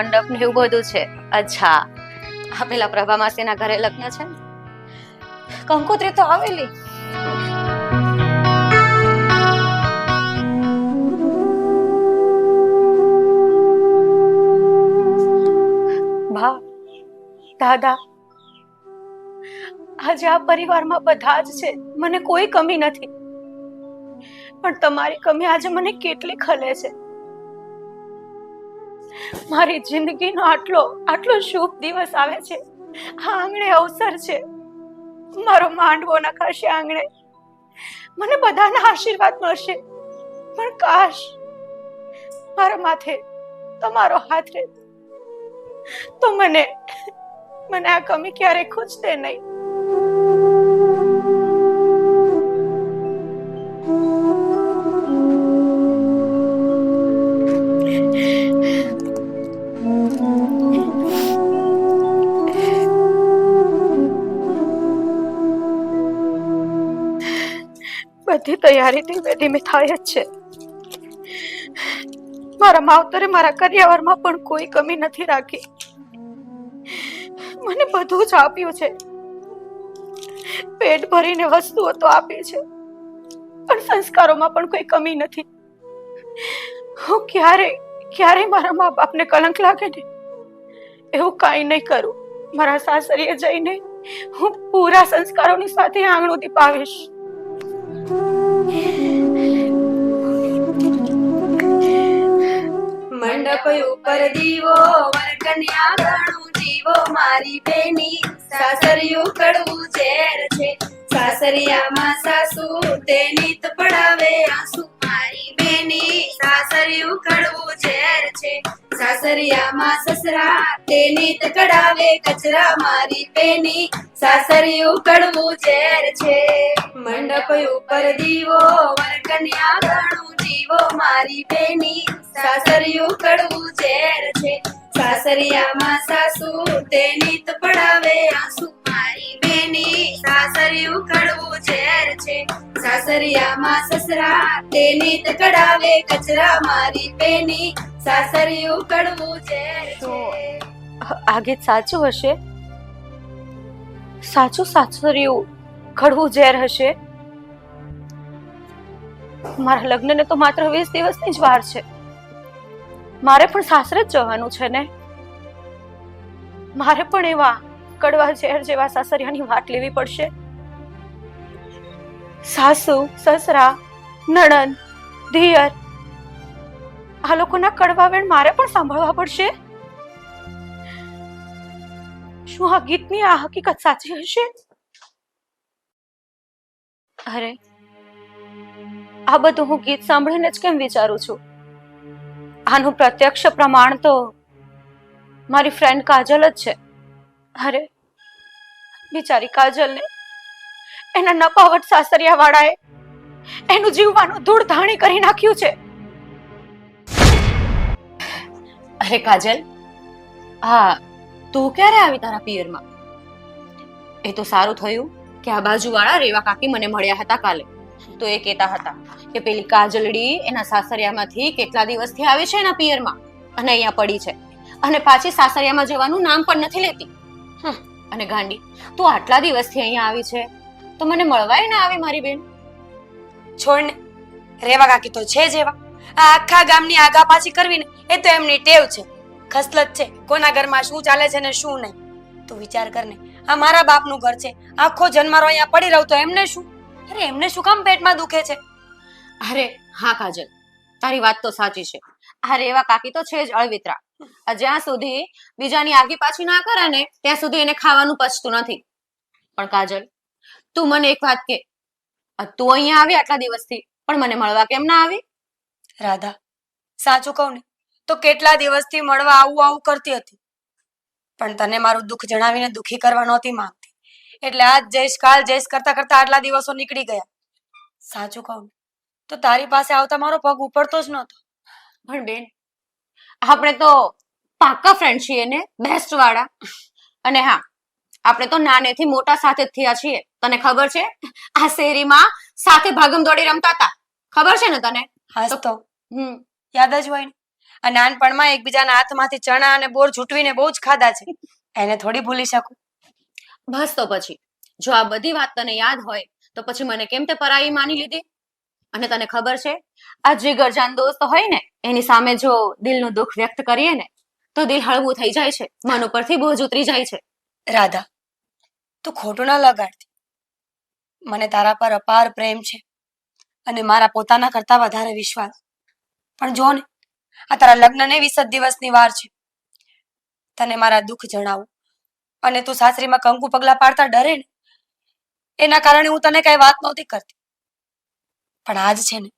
મંડપ ને એવું બધું છે. અચ્છા, આ પેલા પ્રભા માસીના ઘરે લગ્ન છે ને? કંકોત્રી તો આવેલી. બા, દાદા, આજે આ પરિવારમાં બધા જ છે, મને કોઈ કમી નથી. પણ તમારી કમી આજે મને કેટલી ખલે છે. મારી જિંદગીનો આટલો શુભ દિવસ આવે છે. આ આંગણે અવસર છે, મારો માંડવો નખાશે આંગણે, મને બધાના આશીર્વાદ મળશે. પણ કાશ મારા માથે તમારો હાથ રહે તો મને આ કમી ક્યારે ખૂચતે નહીં. બધી તૈયારી ધીમે ધીમે થાય જ છે. મારા માવતરે મારા કરિયાવરમાં પણ કોઈ કમી નથી રાખી. મને બધું જ આપ્યું છે, પેટ ભરીને વસ્તુઓ તો આપી છે, પણ સંસ્કારોમાં પણ કોઈ કમી નથી. હું ક્યારે મારા મા બાપને કલંક લાગે ને એવું કાંઈ નહીં કરું. મારા સાસરીએ જઈને હું પૂરા સંસ્કારોની સાથે આંગણું દીપાવીશ. મંડપ ઉપર દીવો વરકન્યા ગણું જીવો મારી બેની સાસરિયું કડવું ઝેર છે. સાસરિયામાં સાસુ તેની તો પડાવે આંસુ મારી બેની સાસરિયું કડવું ઝેર છે. સાસરિયામાં સસરા તેની તો કડાવે કચરા મારી બેની સાસરિયું કડવું ઝેર છે. મંડપ ઉપર દીવો વરકન્યા ગણું જીવો મારી બેની સાસરિયું કડવું ઝેર છે. સાસરિયામાં સાસુ તેની તો પડાવે આંસુ મારી બેની સાસરિયું કડવું ઝેર છે. સાસરિયામાં સસરા તેની તો કડાવે કચરા મારી બેની સાસરિયું કડવું ઝેર છે. આ ગીત સાચું હશે? સાચું સાસરિયું કડવું ઝેર હશે? મારા લગ્નને તો માત્ર 20 દિવસની જ વાર છે. મારે પણ સાસરે જ જવાનું છે ને? મારે પણ એવા કડવા ઝેર જેવા સાસરિયાની વાટ લેવી પડશે? સાસુ, સસરા, નણંદ, દિયર, આ લોકોના કડવા વેણ મારે પણ સાંભળવા પડશે? શું આ ગીતની આ હકીકત સાચી હશે? અરે, આ બધું હું ગીત સાંભળીને જ કેમ વિચારું છું? આનું પ્રત્યક્ષ પ્રમાણ તો મારી ફ્રેન્ડ કાજલ જ છે. અરે, બિચારી કાજલને એના નપાવટ સાસરિયા વાળાએ એનું જીવવાનું ધૂળ ધાણી કરી નાખ્યું છે. અરે કાજલ, હા, તું ક્યારે આવી તારા પિયરમાં? એ તો સારું થયું કે આ બાજુવાળા રેવા કાકી મને મળ્યા હતા કાલે. તો એ કહેતા હતા કે પેલી કાજલડી એના સાસરિયામાંથી કેટલા દિવસથી આવી છે એના પિયરમાં અને અહીંયા પડી છે અને પાછી સાસરિયામાં જવાનું નામ પણ નથી લેતી. અને ગાંડી, તું આટલા દિવસથી અહીંયા આવી છે તો મને મળવાય ના આવી મારી બેન? છોડ ને, રેવા કાકી તો છે જ એવા. આ આખા ગામની આગા પાછી કરવી ને એ તો એમની ટેવ છે, ખસલત છે. કોના ઘરમાં શું ચાલે છે ને શું નહીં. તું વિચાર કર ને, આ મારા બાપનું ઘર છે, આખો જન્મારો અહીંયા પડી રહું તો એમને શું? અરે એમને શું કામ પેટમાં દુખે છે? અરે હા કાજલ, તારી વાત તો સાચી છે. આ રેવા કાકી તો છે જ અળવિતરા. જ્યાં સુધી બીજાની આગી પાછી ના કરે ને ત્યાં સુધી એને ખાવાનું પચતું નથી. પણ કાજલ, તું મને એક વાત કે, તું અહીંયા આવી આટલા દિવસથી પણ મને મળવા કેમ ના આવી? રાધા, સાચું કહું ને તો કેટલા દિવસથી મળવા આવું કરતી હતી, પણ તને મારું દુઃખ જણાવીને દુઃખી કરવા નહોતી માંગતી. એટલે આજ જઈશ કાલ જઈશ કરતા કરતા આટલા દિવસો નીકળી ગયા. સાચું કહું તો તારી પાસે આવતા મારો પગ ઉપડતો જ નહોતો. પણ બેન, આપણે તો પાક્કા ફ્રેન્ડ છીએ ને, બેસ્ટ વાળા. અને હા, આપણે તો નાનેથી મોટા સાથે જ થયા છીએ. તને ખબર છે, આ શેરીમાં સાથે ભાગમ દોડી રમતા હતા, ખબર છે ને તને? હાસ તો યાદ જ હોય ને. આ નાનપણમાં એકબીજાના હાથમાંથી ચણા અને બોર ઝૂંટવીને બહુ જ ખાધા છે. એને થોડી ભૂલી શકું. બસ તો પછી જો આ બધી વાત તને યાદ હોય તો પછી મને કેમ તે પરાઈ માની લીધી? અને તને ખબર છે આ જીગરજાન દોસ્ત હોય ને એની સામે જો દિલનું દુઃખ વ્યક્ત કરીએ ને તો દિલ હળવું થઈ જાય છે, મન ઉપરથી બોજ ઉતરી જાય છે. રાધા, તું ખોટું ન લગાડતી. મને તારા પર અપાર પ્રેમ છે અને મારા પોતાના કરતા વધારે વિશ્વાસ. પણ જો ને, આ તારા લગ્નને 20 દિવસની વાર છે. તને મારા દુઃખ જણાવું અને તું સાસરીમાં કંકુ પગલા પાડતા ડરે ને, એના કારણે હું તને કઈ વાત નહોતી કરતી. પણ આજ છે ને,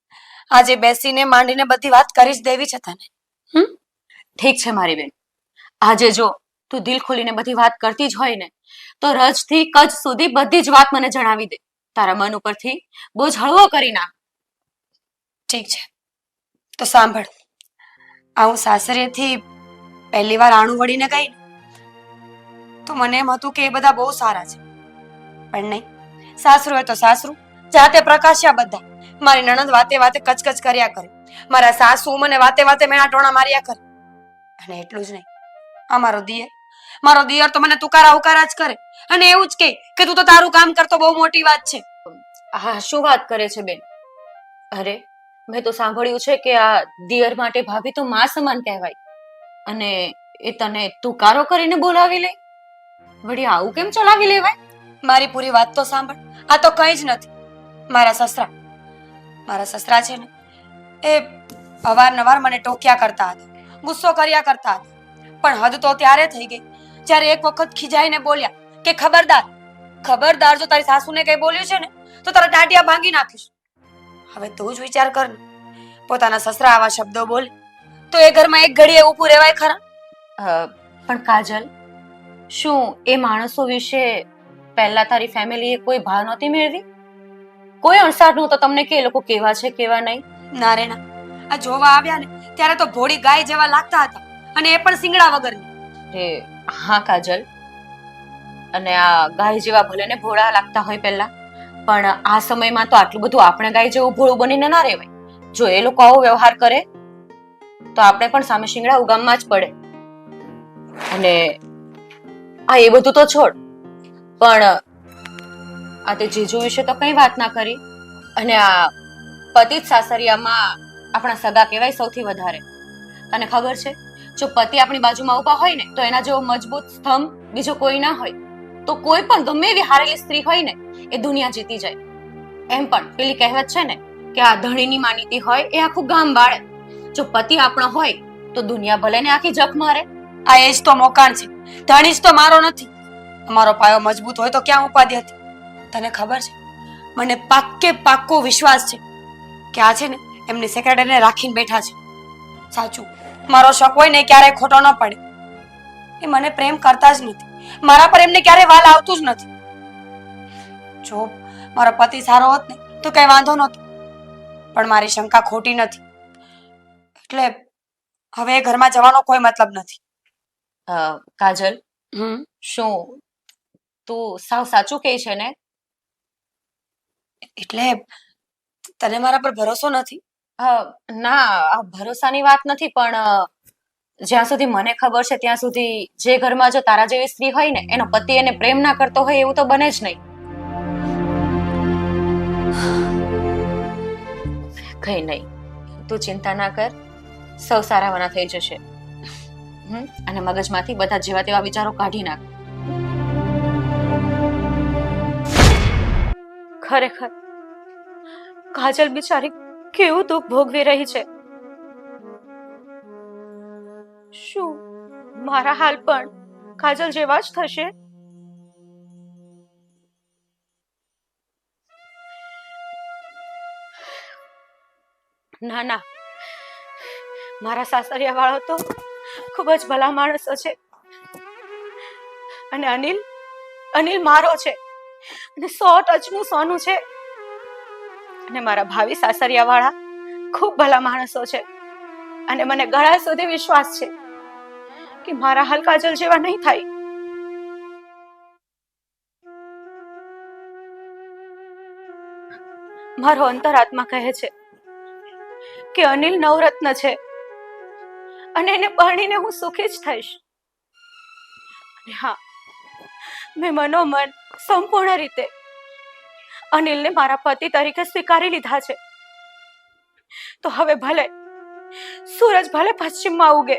આજે બેસીને માંડીને બધી વાત કરી જ દેવી છે તને. ઠીક છે મારી બેન, આજે જો તું દિલ ખોલીને બધી વાત કરતી જ હોય ને તો રજથી કચ્છ સુધી બધી જ વાત મને જણાવી દે. તારા મન ઉપરથી બોજ હળવો કરી નાખ. ઠીક છે, તો સાંભળ. આ હું સાસરીએથી પહેલી વાર આણું વળીને ગઈ ને, તો મને એમ હતું કે એ બધા બહુ સારા છે. પણ નહીં, સાસરું હોય તો સાસરું, જાતે પ્રકાશ્યા બધા. મારી નણંદ વાતે વાતે કચકચ કર્યા કરે, મારા સાસુ મને વાતે વાતે મેણા ટોણા માર્યા કરે. અને એટલું જ નહીં, આ મારો દિયર તો મને તુકારા ઉકારા જ કરે અને એવું જ કે તું તો તારું કામ કરતો બહુ મોટી વાત છે. હા, શું વાત કરે છે બેન? અરે, મેં તો સાંભળ્યું છે કે આ દિયર માટે ભાભી તો માં સમાન કહેવાય અને એ તને તુકારો કરીને બોલાવી લે. વળી આવું કેમ ચલાવી લેવાય? મારી પૂરી વાત તો સાંભળ. આ તો કંઈ જ નથી. મારા સસરા છે ને, એ અવારનવાર મને ટોક્યા કરતા હતા, ગુસ્સો કર્યા કરતા હતા. પણ હદ તો ત્યારે થઈ ગઈ જ્યારે એક વખત ખીજાઈને બોલ્યા કે ખબરદાર જો તારી સાસુને કઈ બોલ્યું છે ને તો તારા ટાટિયા ભાંગી નાખીશ. હવે તું જ વિચાર કર ને, પોતાના સસરા આવા શબ્દો બોલે તો એ ઘરમાં એક ઘડીએ ઊભું રહેવાય ખરા? પણ કાજલ, શું એ માણસો વિશે પહેલા તારી ફેમિલીએ કોઈ ભાવ નહોતી મેળવી? કોઈ અણસાર નહોતો તમને કે એ લોકો કેવા છે કેવા નહીં? ના રે ના, આ જોવા આવ્યા ને ત્યારે તો ભોળી ગાય જેવા લાગતા હતા અને એ પણ સિંગડા વગરની. હા કાજલ, અને આ ગાય જેવા ભલે ને ભોળા લાગતા હોય પહેલા, પણ આ સમયમાં તો આટલું બધું આપણે ગાય જેવું ભોળું બનીને ના રહેવાય. જો એ લોકો આવો વ્યવહાર કરે તો આપણે પણ સામે શિંગડા ઉગામમાં જ પડે. અને આ એ બધું તો છોડ, પણ આ તે જીજુ વિશે તો કઈ વાત ના કરી. અને આ પતિ જ સાસરિયામાં આપણા સગા કહેવાય સૌથી વધારે. તને ખબર છે, જો પતિ આપણી બાજુમાં ઊભા હોય ને તો એના જેવો મજબૂત સ્તંભ બીજો કોઈ ના હોય. તો કોઈ પણ ગમે એવી હારેલી સ્ત્રી હોય ને એ દુનિયા જીતી જાય. એમ પણ પેલી કહેવત છે ને કે આ ધણીની માનીતી હોય એ આખું ગામ બાળે. જો પતિ આપણો હોય તો દુનિયા ભલે ને આખી જખ મારે. આ એજ તો મોકાણ છે, ધણી જ તો મારો નથી. અમારો પાયો મજબૂત હોય તો ક્યાં ઉપાધિ હતી? તને ખબર છે, મને પાક્કો વિશ્વાસ છે કે આ છે ને એમની સેક્રેટરીને રાખીને બેઠા છે. સાચું, મારો શક હોય ને ક્યારેય ખોટો ન પડે. એ મને પ્રેમ કરતા જ નથી, મારા પર એમને ક્યારેય વાલ આવતું જ નથી. જો મારો પતિ સારો હોત ને તો કઈ વાંધો નહોતો, પણ મારી શંકા ખોટી નથી. એટલે હવે ઘરમાં જવાનો કોઈ મતલબ નથી. કાજલ, શું તું સાવ સાચું કહે છે ને? એટલે તને મારા પર ભરોસો નથી? ના, ભરોસાની વાત નથી, પણ જ્યાં સુધી મને ખબર છે ત્યાં સુધી જે ઘરમાં જો તારા જેવી સ્ત્રી હોય ને એનો પતિ એને પ્રેમ ના કરતો હોય એવું તો બને જ નહીં. કઈ નહીં, તું ચિંતા ના કર, સૌ સારાવાના થઈ જશે. અને મગજમાંથી બધા જેવા તેવા વિચારો કાઢી નાખ. ખરેખર કાજલ બિચારી કેવું દુઃખ ભોગવી રહી છે. શું મારા હાલ પણ કાજલ જેવા જ થશે? ના ના, મારા સાસરિયા વાળો તો ખૂબ જ ભલા માણસો છે. અને અનિલ મારો છે અને 100% સોનું છે. અને મારા ભાવિ સાસરિયા વાળા ખૂબ ભલા માણસો છે અને મને ગળા સુધી વિશ્વાસ છે કે મારા હાલ કાજલ જેવા નહીં થાય. મારો અંતરાત્મા કહે છે કે અનિલ નવરત્ન છે અને એને પરણીને હું સુખી જ થઈશ. અને હા, મેં મનોમન સંપૂર્ણ રીતે અનિલને મારા પતિ તરીકે સ્વીકારી લીધા છે. તો હવે ભલે સૂરજ ભલે પશ્ચિમમાં ઉગે,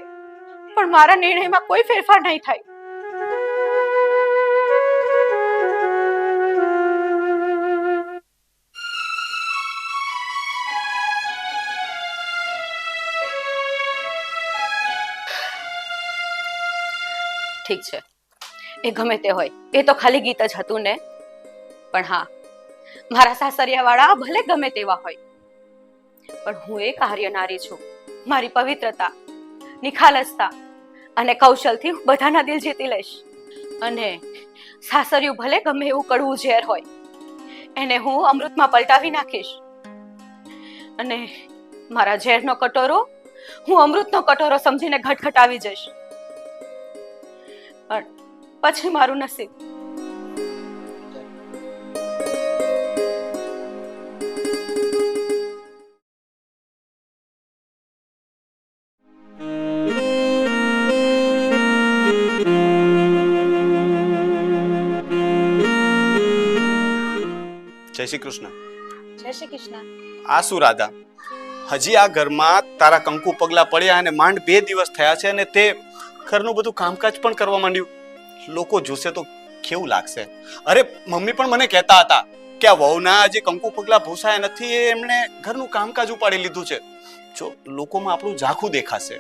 પણ મારા નિર્ણયમાં કોઈ ફેરફાર નહીં થાય. ઠીક છે, એ ગમે તે હોય, એ તો ખાલી ગીત જ હતું ને. પણ હા, મારા સાસરિયાવાળા ભલે ગમે તેવા હોય, પણ હું એક આર્ય નારી છું. મારી પવિત્રતા, નિખાલસતા અને કૌશલથી હું બધાના દિલ જીતી લઈશ. અને સાસરિયું ભલે ગમે એવું કડવું ઝેર હોય, એને હું અમૃતમાં પલટાવી નાખીશ. અને મારા ઝેરનો કટોરો હું અમૃતનો કટોરો સમજીને ઘટઘટાવી જઈશ. પણ પછી મારું નસીબ. જય શ્રી કૃષ્ણ. જય શ્રી કૃષ્ણ. આ શું રાધા, હજી આ ઘરમાં તારા કંકુ પગલા પડ્યા અને માંડ 2 દિવસ થયા છે અને તે ઘરનું બધું કામકાજ પણ કરવા માંડ્યું. લોકો જોશે તો કેવું લાગશે? અરે મમ્મી પણ મને કહેતા હતા કે આ વહુના જે કંકુ પગલા ભૂસાયા નથી, એ એમણે ઘરનું કામકાજ ઉપાડી લીધું છે. જો લોકોમાં આપણું ઝાખું દેખાશે.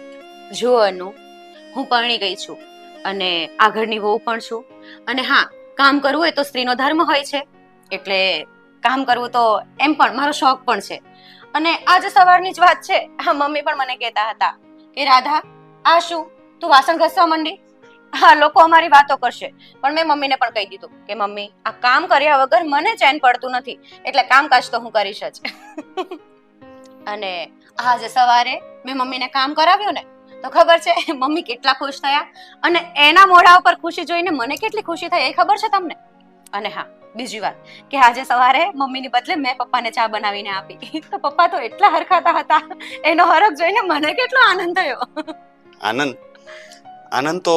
જુઓ અનુ, હું પરણી ગઈ છું અને આ ઘરની વહુ પણ છું. અને હા, કામ કરવું એ તો સ્ત્રીનો ધર્મ હોય છે, એટલે કામ કરવું તો એમ પણ મારો શોખ પણ છે. અને આજે સવારની જ વાત છે, મમ્મી પણ મને કહેતા હતા કે રાધા, આ શું તું વાસણ ઘસવા માંડી? હા, લોકો અમારી વાતો કરશે, પણ મેં મમ્મીને પણ કહી દીધું કે મમ્મી, આ કામ કર્યા વગર મને ચેન પડતું નથી, એટલે કામકાજ તો હું કરીશ જ. અને આજે સવારે મેં મમ્મીને કામ કરાવ્યું ને, તો ખબર છે મમ્મી કેટલા ખુશ થયા, અને એના મોઢા ઉપર ખુશી જોઈને મને કેટલી ખુશી થઈ એ ખબર છે તમને? અને હા, બીજી વાત કે આજે સવારે મમ્મીની બદલે મેં પપ્પાને ચા બનાવીને આપી, તો પપ્પા તો એટલા હરખાતા હતા, એનો હરખ જોઈને મને કેટલો આનંદ થયો. આનંદ તો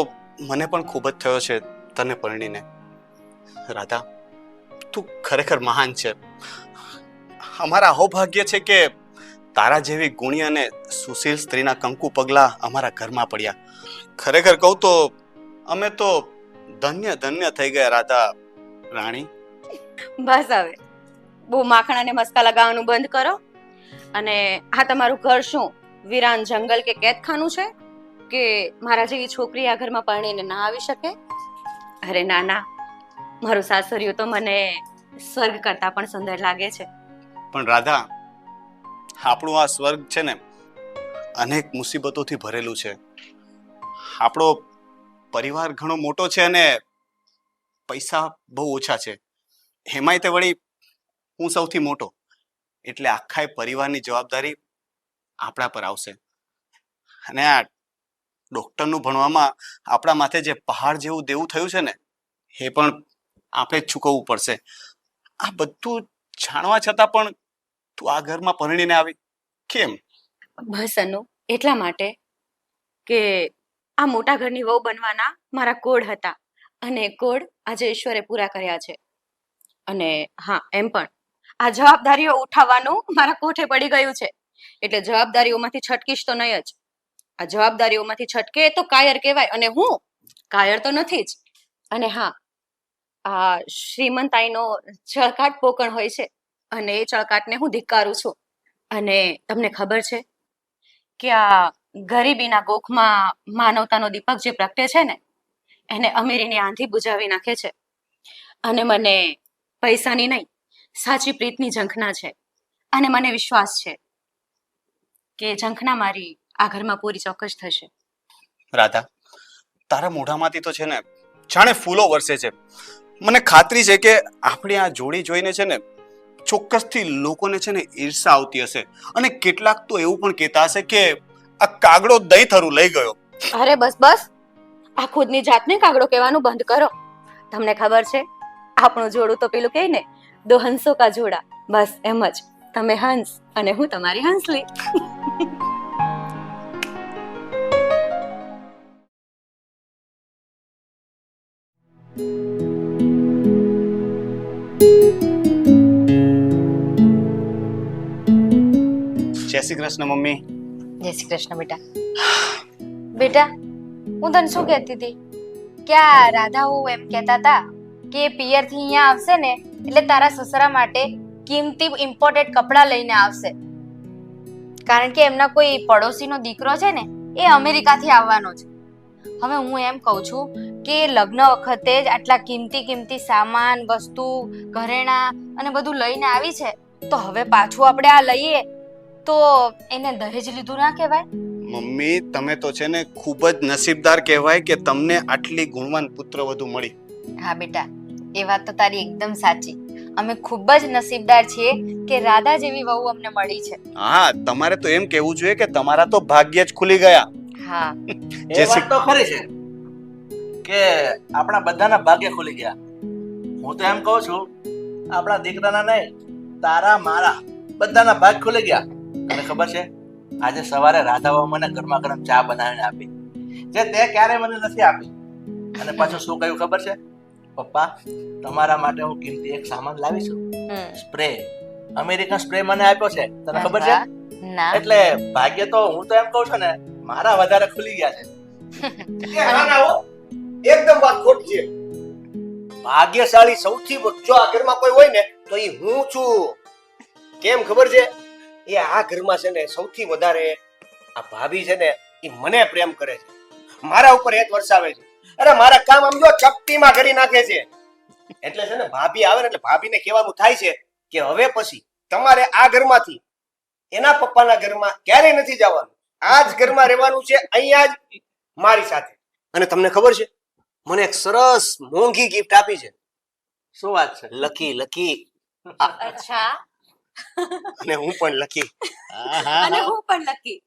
મને પણ ખૂબ જ થયો છે તને પરણીને. રાધા, તું ખરેખર મહાન છે. અમારા અહોભાગ્ય છે કે તારા જેવી ગુણી અને સુશીલ સ્ત્રીના કંકુ પગલા અમારા ઘરમાં પડ્યા. ખરેખર કહું તો અમે તો ધન્ય ધન્ય થઈ ગયા રાધા રાણી. બસ હવે બહુ માખણ અને મસ્કા લગાવવાનું બંધ કરો. અને આ તમારું ઘર શું વિરાન જંગલ કે કેદખાનું છે કે મારા જેવી છોકરી આ ઘરમાં પરણીને ના આવી શકે? અરે ના ના, મારું સાસરિયું તો મને સ્વર્ગ કરતા પણ સુંદર લાગે છે. પણ રાધા, આપણું આ સ્વર્ગ છે ને અનેક મુસીબતોથી ભરેલું છે. આપણો પરિવાર ઘણો મોટો છે અને પૈસા બહુ ઓછા છે. એમાંય તે વળી હું સૌથી મોટો, એટલે આખા પરિવારની જવાબદારી આપણા પર આવશે. અને આ ડોક્ટરનું ભણવામાં આપણા માથે જે પહાડ જેવું દેવું થયું છે ને, એ પણ આપણે જ ચૂકવવું પડશે. આ બધું જાણવા છતાં પણ તું આ ઘરમાં પરણીને આવી કેમ? બસ અનુ, એટલા માટે કે આ મોટા ઘરની વહુ બનવાના મારા કોડ હતા, અને એ કોડ આજે ઈશ્વરે પૂરા કર્યા છે. અને હા, એમ પણ આ જવાબદારીઓ ઉઠાવવાનું મારા કોઠે પડી ગયું છે, એટલે જવાબદારીઓમાંથી છટકીશ તો નહીં જ. આ જવાબદારીઓમાંથી છટકે તો કાયર કહેવાય, અને હું કાયર તો નથી જ. અને હા, આ શ્રીમંતાઈનો ચળકાટ પોકણ હોય છે, અને એ ચળકાટને હું ધિક્કારું છું. અને તમને ખબર છે કે આ ગરીબીના ગોખમાં માનવતાનો દીપક જે પ્રગટે છે ને, એને અમીરીની આંધી બુઝાવી નાખે છે. અને મને પૈસાની નહીં, સાચી પ્રીતની ઝંખના છે. અને મને વિશ્વાસ છે કે ઝંખના મારી આ ઘરમાં પૂરી ચોક્કસ થશે. રાધા, તારા મોઢામાંથી તો છે ને જાણે ફૂલો વરસે છે. મને ખાતરી છે કે આપણી આ જોડી જોઈને છે ને ચોક્કસથી લોકોને છે ને ઈર્ષા આવતી હશે, અને કેટલાક તો એવું પણ કહેતા હશે કે આ કાગડો દહીં થરું લઈ ગયો. અરે બસ બસ, આ ખુદની જાતને કાગડો કહેવાનું બંધ કરો. તમને ખબર છે, આપણું જોડું તો પેલું કહે ને, દો હંસો કા જોડા. બસ એમ જ, તમે હંસ અને હું તમારી હંસલી. જય શ્રી કૃષ્ણ મમ્મી. જય શ્રી કૃષ્ણ બેટા. બેટા હું તને શું કહેતી હતી કે આ રાધા હું એમ કહેતા હતા કે પિયર થી અહીંયા આવશે ને એટલે તારા સસરા માટે કિંમતી ઇમ્પોર્ટેડ કપડાં લઈને આવશે, કારણ કે એમના કોઈ પડોશીનો દીકરો છે ને એ અમેરિકાથી આવવાનો છે. હવે હું એમ કહું છું કે લગ્ન વખતે જ આટલા કિંમતી સામાન, વસ્તુ, ઘરેણા અને બધું લઈને આવી છે, તો હવે પાછું આપણે આ લઈએ તો એને દહેજ લીધું ના કહેવાય? મમ્મી તમે તો છે ને ખૂબ જ નસીબદાર કહેવાય કે તમને આટલી ગુણવાન પુત્રવધુ મળી. હા બેટા, એ વાત તો તારી એકદમ સાચી. અમે ખૂબ જ નસીબદાર છીએ કે રાધા જેવી વહુ અમને મળી છે. હા, તમારે તો એમ કહેવું જોઈએ કે તમારા તો ભાગ્ય જ ખુલી ગયા. હા, એ વાત તો ખરી છે કે આપણા બધાના ભાગ્ય ખુલી ગયા. હું તો એમ કહું છું આપણા દીકરાના નહીં, તારા મારા બધાના ભાગ ખુલી ગયા. તને ખબર છે આજે સવારે રાધાઓ મને ગરમા ગરમ ચા બનાવીને આપી, જે તે ક્યારે મને નથી આપી. અને પાછું શું કહ્યું ખબર છે? પપ્પા તમારા માટે હું કિંમતી એક સામાન લાવી છું, સ્પ્રે, અમેરિકન સ્પ્રે મને આપ્યો છે. તને ખબર છે? ના એટલે ભાગ્ય તો હું તો એમ કહું છું ને મારા વધારે ખુલી ગયા છે. એકદમ વાત ખોટી છે. ભાગ્યશાળી સૌથી જો આ ઘરમાં કોઈ હોય ને તો એ હું છું. કેમ ખબર છે? એ આ ઘરમાં છે ને સૌથી વધારે આ ભાભી છે ને એ મને પ્રેમ કરે છે, મારા ઉપર હેત વરસાવે છે. અરે મારા કામ આમ જો ચપટીમાં કરી નાખે છે. એટલે છે ને ભાભી આવે ને એટલે ભાભીને કહેવાનું થાય છે કે હવે પછી તમારે આ ઘરમાંથી એના પપ્પાના ઘરમાં ક્યારેય નથી જવાનું, આ જ ઘરમાં રહેવાનું છે, અહીંયા જ મારી સાથે. અને તમને ખબર છે મને એક સરસ મોંઘી ગિફ્ટ આપી છે. શું વાત છે? Lucky lucky. અચ્છા. અને હું પણ લકી. અને હું પણ લકી.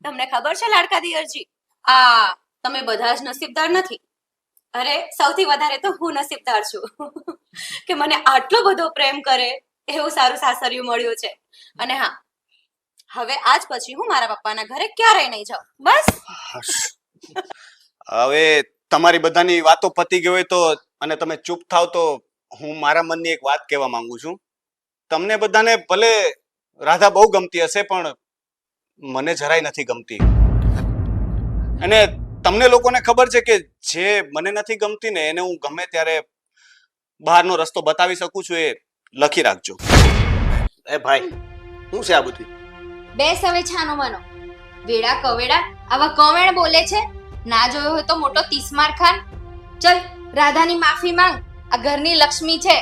તમને ખબર છે લાડકા દિયરજી, આ તમે બધા જ નસીબદાર નથી. અરે સૌથી વધારે તો હું નસીબદાર છું કે મને આટલો બધો પ્રેમ કરે એવું સારું સાસરિયું મળ્યું છે. અને હા, હવે આજ પછી હું મારા પપ્પાના ઘરે ક્યારેય નહીં જાઉં. બસ. હવે તમારી બધાની વાતો પતી ગઈ હોય તો અને તમે ચૂપ થાવ તો હું મારા મનની એક વાત કહેવા માંગુ છું. તમને બધાને ભલે રાધા બહુ ગમતી હશે પણ મને જરાય નથી ગમતી. અને તમને લોકોને ખબર છે કે જે મને નથી ગમતી ને એને હું ગમે ત્યારે બહારનો રસ્તો બતાવી શકું છું. એ લખી રાખજો. એ ભાઈ શું છે આ બધું? બેસ હવે છાનો માનો. વેડા કવેડા આવા કવેણ બોલે છે. ના જોયો હોય તો મોટો તીસ્માર ખાન. ચલ રાધાની માફી માંગ, આ ઘરની લક્ષ્મી છે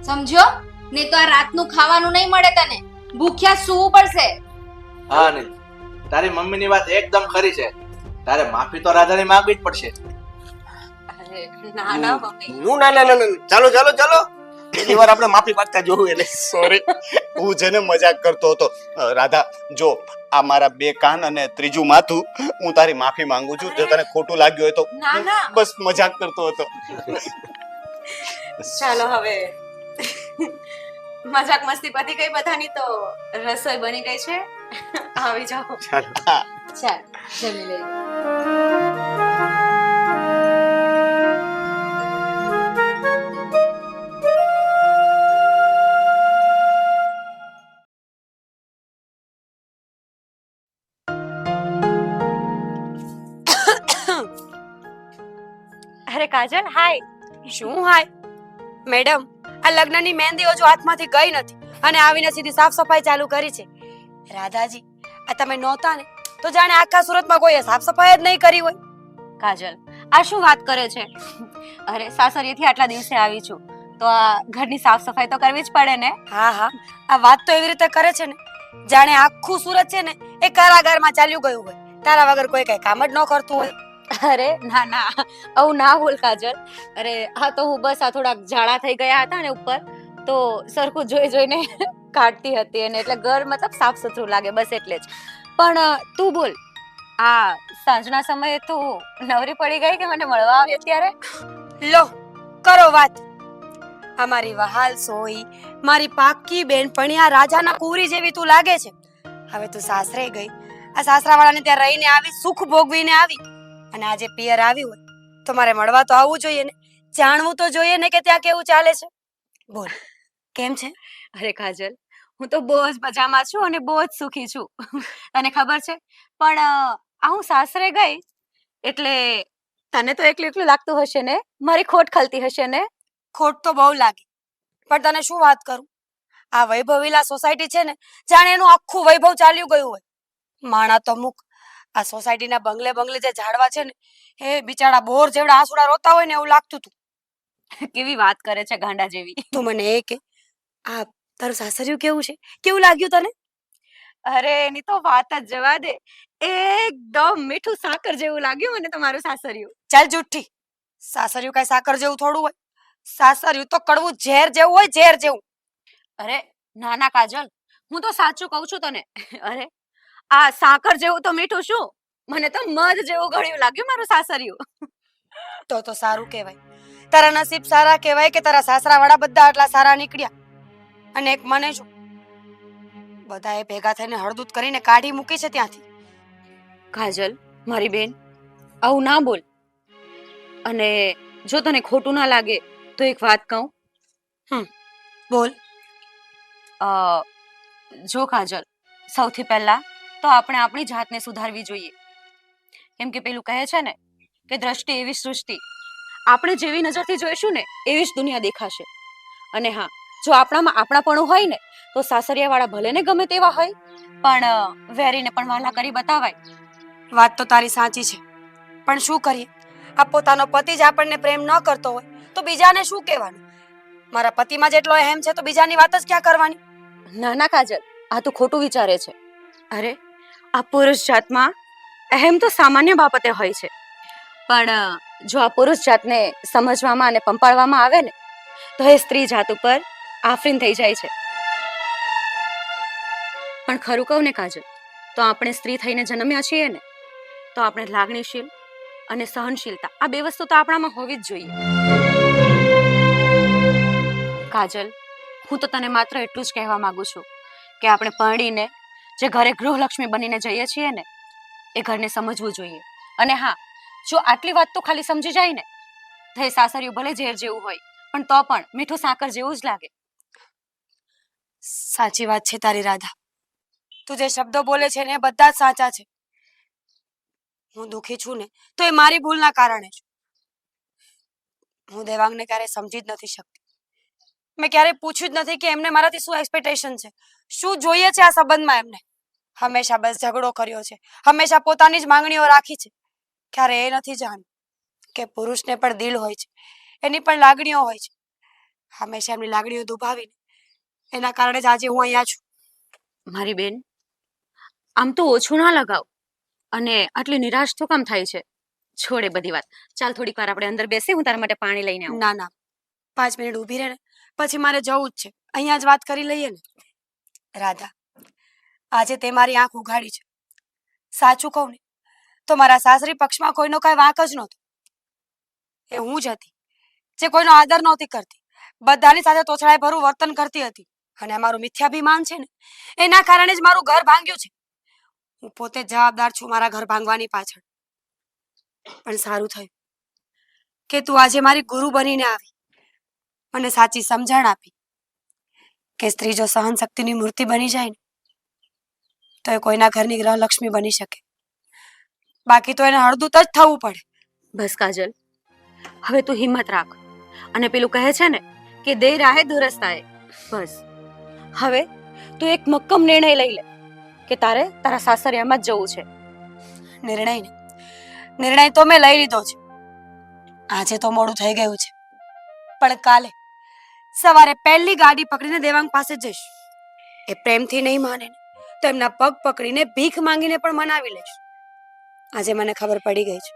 સમજ્યો? ને તો આ રાતનું ખાવાનું નહીં મળે તને, ભૂખ્યા સૂવું પડશે. હા ને તારી મમ્મીની વાત એકદમ ખરી છે. તારે માફી તો રાધાની માંગવી જ પડશે. અરે ના ના મમ્મી. હું ના ના ના ના. ચાલો ચાલો ચાલો, પહેલી વાર આપણે માફી માંગતા જોવું. એટલે સોરી, હું જેને મજાક કરતો હતો. રાધા જો આ મારા બે કાન અને ત્રીજું માથું, હું તારી માફી માંગુ છું. જો તને ખોટું લાગ્યું હોય તો ના ના. બસ મજાક કરતો હતો. ચાલો હવે મજાક મસ્તી પતી ગઈ બધાની, તો રસોઈ બની ગઈ છે, આવી જાઓ. હા. ચાલ જમી લઈએ. અરે કાજલ, હાય. શું હાય મેડમ, આ લગ્નની મહેંદી હજુ હાથમાંથી ગઈ નથી અને આવીને સીધી સાફ સફાઈ ચાલુ કરી છે. રાધાજી, આ તમે નહોતા ને તો જાણે આખા સુરતમાં કોઈએ સાફ સફાઈ જ નહીં કરી હોય. કાજલ, આ શું વાત કરે છે? અરે સાસરીએથી આટલા દિવસે આવી છું તો આ ઘરની સાફ સફાઈ તો કરવી જ પડે ને. હા હા, આ વાત તો એવી રીતે કરે છે ને જાણે આખું સુરત છે ને એ કારાગારમાં ચાલ્યું ગયું હોય, તારા વગર કોઈ કઈ કામ જ ન કરતું હોય. અરે ના ના, આવું ના બોલ કાજલ. અરે હા, તો હું બસ આ થોડાક ઝાડા થઈ ગયા હતા ને ઉપર, તો સરખું જોઈ જોઈને કાઢતી હતી એને, એટલે ઘર મતલબ સાફ સુથરું લાગે બસ એટલે જ. પણ તું બોલ, આ સાંજના સમયે તું નવરી પડી ગઈ કે મને મળવા આવી અત્યારે? લો કરો વાત. અમારી વહાલ સોઈ, મારી પાક્કી બેનપણી, આ રાજાના કુંવરી જેવી તું લાગે છે. હવે તું સાસરે ગઈ, આ સાસરાવાળાને ત્યાં રહીને આવી, સુખ ભોગવીને આવી, અને આજે પિયર આવી હોય તો મારે મળવા તો આવવું જોઈએ ને, જાણવું તો જોઈએ ને કે ત્યાં કેવું ચાલે છે. બોલ કેમ છે? અરે કાજલ, હું તો બહુ જ મજામાં છું અને બહુ જ સુખી છું. તને ખબર છે? પણ આ હું સાસરે ગઈ એટલે તને તો એકલું એકલું લાગતું હશે ને? મારી ખોટ ખલતી હશે ને? ખોટ તો બહુ લાગી, પણ તને શું વાત કરું, આ વૈભવ વિલા સોસાયટી છે ને, જાણે એનું આખું વૈભવ ચાલ્યું ગયું હોય. માણા તો મુક, આ સોસાયટીના બંગલે બંગલે જે ઝાડવા છે ને, એ બિચારા બોર જેવડા આંસુડા રોતા હોય ને એવું લાગતું હતું. કેવી વાત કરે છે ગાંડા જેવી. તું મને એ કે, આ તારું સાસરિયું કેવું છે? કેવું લાગ્યું તને? અરે એની તો વાત જ જવા દે. એકદમ મીઠું સાકર જેવું લાગ્યું મને તમારું સાસરિયું. ચાલ જુઠ્ઠી, સાસરિયું કઈ સાકર જેવું થોડું હોય, સાસરિયું તો કડવું ઝેર જેવું હોય, ઝેર જેવું. અરે ના ના કાજલ, હું તો સાચું કહું છું તને. અરે આ સાકર જેવું તો મીઠું શું, મને તો મધ જેવું ગળ્યું લાગ્યું મારું સાસરિયું. તો સારું કહેવાય. તારા નસીબ સારા કહેવાય કે તારા સાસરા વાળા બધા આટલા સારા નીકળ્યા. અને એક મને શું, બધાએ ભેગા થઈને હળદૂત કરીને કાઢી મૂકી છે ત્યાંથી. કાજલ મારી બેન, આવું ના બોલ. અને જો તને ખોટું ના લાગે તો એક વાત કહું. બોલ. જો કાજલ, સૌથી પહેલા તો આપણે આપણી જાતને સુધારવી જોઈએ. કેમ કે પેલું કહે છે ને કે દ્રષ્ટિ એવી સૃષ્ટિ, આપણે જેવી નજરથી જોઈશું ને એવી જ દુનિયા દેખાશે. અને હા, જો આપણામાં આપણાપણું હોય ને તો સાસરિયાવાળા ભલે ને ગમે તેવા હોય, પણ વેરીને પણ વાલા કરી બતાવાય. વાત તો તારી સાચી છે, પણ શું કરીએ, આ પોતાનો પતિ જ આપણને પ્રેમ ન કરતો હોય તો બીજાને શું કહેવાનું? મારા પતિમાં જેટલો અહેમ છે તો બીજાની વાત જ ક્યાં કરવાની? ના ના કાજલ, આ તો ખોટું વિચારે છે. અરે આ પુરુષ જાતમાં અહેમ તો સામાન્ય બાબતે હોય છે, પણ જો આ પુરુષ જાતને સમજવામાં અને પંપાળવામાં આવે ને તો એ સ્ત્રી જાત ઉપર આફરીન થઈ જાય છે. પણ ખરું કહું ને કાજલ, તો આપણે સ્ત્રી થઈને જન્મ્યા છીએ ને, તો આપણે લાગણીશીલ અને સહનશીલતા આ બે વસ્તુ તો આપણામાં હોવી જ જોઈએ. કાજલ, હું તો તને માત્ર એટલું જ કહેવા માંગુ છું કે આપણે પરણીને જે ઘરે ગૃહલક્ષ્મી બનીને જઈએ છીએ ને એ ઘરને સમજવું જોઈએ. અને હા, જો આટલી વાત તો ખાલી સમજી જાય ને તો એ સાસરિયું ભલે ઝેર જેવું હોય પણ તો પણ મીઠું સાકર જેવું જ લાગે. સાચી વાત છે તારી રાધા, તું જે શબ્દો બોલે છે ને એ બધા જ સાચા છે. હું દુખી છું ને તો એ મારી ભૂલના કારણે છું. હું દેવાંગને ક્યારે સમજી જ નથી શકતી. મેં ક્યારે પૂછ્યું જ નથી કે એમને મારાથી શું એક્સપેક્ટેશન છે, શું જોઈએ છે આ સંબંધમાં. એમને હંમેશા બસ ઝઘડો કર્યો છે, હંમેશા પોતાની જ માંગણીઓ રાખી છે. ક્યારે એ નથી જાણ્યું કે પુરુષને પણ દિલ હોય છે, એની પણ લાગણીઓ હોય છે. હંમેશા એમની લાગણીઓ દુભાવીને એના કારણે જ આજે હું અહીંયા છું. મારી બેન, આમ તો ઓછું ના લગાવ અને આટલી નિરાશ તો કામ થાય છે. છોડે બધી વાત, ચાલ થોડીક વાર આપણે અંદર બેસી, હું તારા માટે પાણી લઈને આવું. ના ના, 5 મિનિટ ઊભી રહે ને, પછી મારે જવું જ છે. અહીંયા જ વાત કરી લઈએ ને. રાધા, આજે તે મારી આંખ ઉઘાડી છે. સાચું કહું ને તો મારા સાસરી પક્ષમાં કોઈનો કાંઈ વાંક જ નહોતો. એ હું જ હતી જે કોઈનો આદર નહોતી કરતી, બધાની સાથે તોછડાઈ ભરું વર્તન કરતી હતી. અને મારું મિથ્યાભિમાન છે ને એના કારણે જ મારું ઘર ભાંગ્યું છે. હું પોતે જવાબદાર છું મારા ઘર ભાંગવાની પાછળ. પણ સારું થયું કે તું આજે મારી ગુરુ બનીને આવી, મને સાચી સમજણ આપી કે સ્ત્રી જો સહન શક્તિની મૂર્તિ બની જાય ને તો એ કોઈના ઘરની ગૃહલક્ષ્મી બની શકે, બાકી તો એને હળદૂત જ થવું પડે. બસ કાજલ, હવે તું હિંમત રાખ. અને પેલું કહે છે ને કે દેર આહે દુરસ્ત આહે. બસ હવે તું એક મક્કમ નિર્ણય લઈ લે કે તારે તારા સાસરિયામાં જ જવું છે. નિર્ણય તો મેં લઈ લીધો છે. આજે તો મોડું થઈ ગયું છે, પણ કાલે સવારે પહેલી ગાડી પકડીને દેવાંગ પાસે જઈશ. એ પ્રેમથી નહીં માને ને તો એમના પગ પકડીને ભીખ માંગીને પણ મનાવી લઈશ. આજે મને ખબર પડી ગઈ છે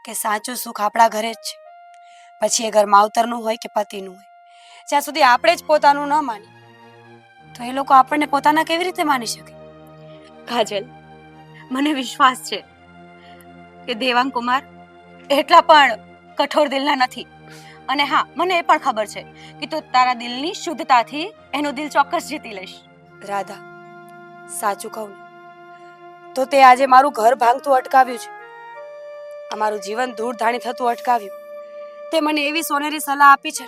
કે સાચું સુખ આપણા ઘરે જ છે, પછી એ ઘર માવતરનું હોય કે પતિનું હોય. જ્યાં સુધી આપણે જ પોતાનું ન માનીએ તો એ લોકો આપણને પોતાના કેવી રીતે માની શકે? કાજલ, મને વિશ્વાસ છે કે દેવાંગ કુમાર એટલા પણ કઠોર દિલના નથી. અને હા, મને એ પણ ખબર છે કે તું તારા દિલની શુદ્ધતાથી એનું દિલ ચોક્કસ જીતી લઈશ. રાધા, સાચું કહું તો તે આજે મારું ઘર ભાંગતું અટકાવ્યું છે, અમારું જીવન ધૂળધાણી થતું અટકાવ્યું. તે મને એવી સોનેરી સલાહ આપી છે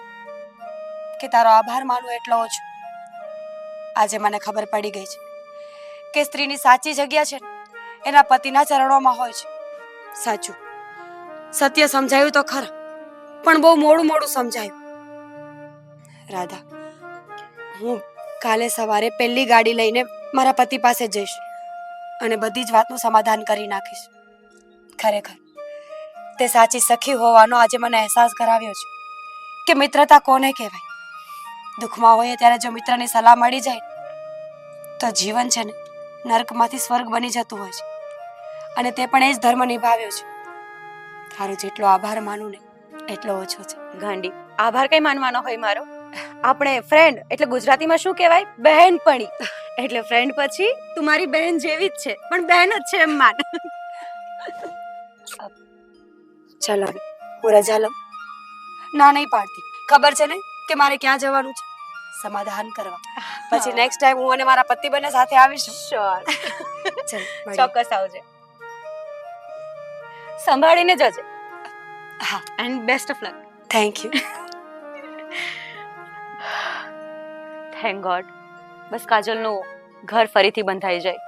કે તારો આભાર માનવો એટલો ઓછો. આજે મને ખબર પડી ગઈ છે કે સ્ત્રીની સાચી જગ્યા છે ને એના પતિના ચરણોમાં હોય છે. સાચું સત્ય સમજાયું તો ખરા, પણ બહુ મોડું મોડું સમજાયું. રાધા, હું કાલે સવારે પહેલી ગાડી લઈને મારા પતિ પાસે જઈશ અને બધી જ વાતનું સમાધાન કરી નાખીશ. ખરેખર તે સાચી સખી હોવાનો આજે મને અહેસાસ કરાવ્યો છે કે મિત્રતા કોને કહેવાય. દુઃખમાં હોઈએ ત્યારે જો મિત્રની સલાહ મળી જાય તો જીવન છે ને નર્કમાંથી સ્વર્ગ બની જતું હોય છે. અને તે પણ એ જ ધર્મ નિભાવ્યો છે. તારો જેટલો આભાર માનું ને એટલો ઓછો છે. ગાંડી, આભાર કઈ માનવાનો હોય મારો? આપણે ફ્રેન્ડ એટલે ગુજરાતીમાં શું કહેવાય? બહેનપણી. એટલે ફ્રેન્ડ પછી તું મારી બહેન જેવી જ છે, પણ બહેન જ છે એમ માન. ચાલો હવે હું રજા લઉં. ના નહીં પાડતી. ખબર છે ને કે મારે ક્યાં જવાનું છે? સમાધાન કરવા. પછી નેક્સ્ટ ટાઈમ હું અને મારા પતિ બંને સાથે આવીશું. શ્યોર. ચાલ મળીએ. ચોક્કસ આવજે. સંભાળીને જજે. હા, and best of luck. Thank you. Thank God. બસ કાજલનું ઘર ફરીથી બંધાઈ જાય.